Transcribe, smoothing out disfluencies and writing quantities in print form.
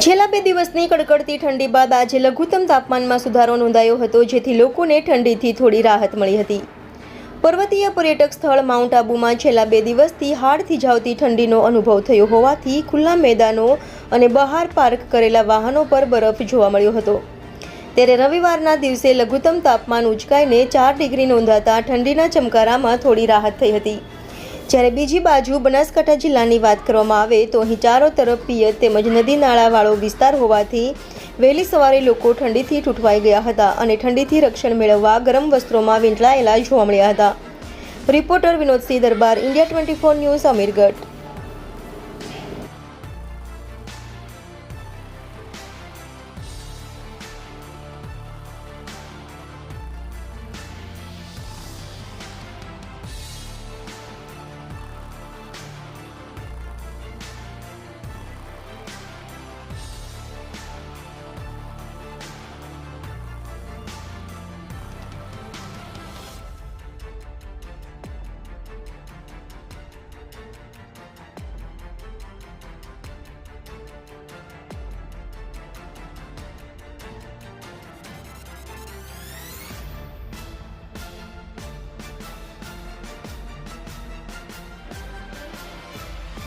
છેલ્લા 2 દિવસની કડકડતી ઠંડી બાદ આજે લઘુત્તમ તાપમાનમાં સુધારો નોંધાયો હતો, જેથી લોકોને ઠંડીથી થોડી રાહત મળી હતી। પર્વતીય પર્યટક સ્થળ માઉન્ટ આબુમાં છેલ્લા 2 દિવસથી હાડ થીજાવતી ઠંડીનો અનુભવ થયો હોવાથી ખુલ્લા મેદાનો અને બહાર પાર્ક કરેલા વાહનો પર બરફ જોવા મળ્યો હતો। ત્યારે રવિવારના દિવસે લઘુત્તમ તાપમાન ઉંચકાઈને 4 ડિગ્રી નોંધાતા ઠંડીના ચમકારામાં થોડી રાહત થઈ હતી। જ્યારે બીજી બાજુ બનાસકાંઠા જિલ્લાની વાત કરવામાં આવે તો અહીં ચારો તરફ પિયત તેમજ નદી નાળાવાળો વિસ્તાર હોવાથી વહેલી સવારે લોકો ઠંડીથી ઠૂંઠવાઈ ગયા હતા અને ઠંડીથી રક્ષણ મેળવવા ગરમ વસ્ત્રોમાં વીંટળાયેલા જોવા મળ્યા હતા। રિપોર્ટર વિનોદસિંહ દરબાર, ઇન્ડિયા 24 ન્યૂઝ, અમીરગઢ।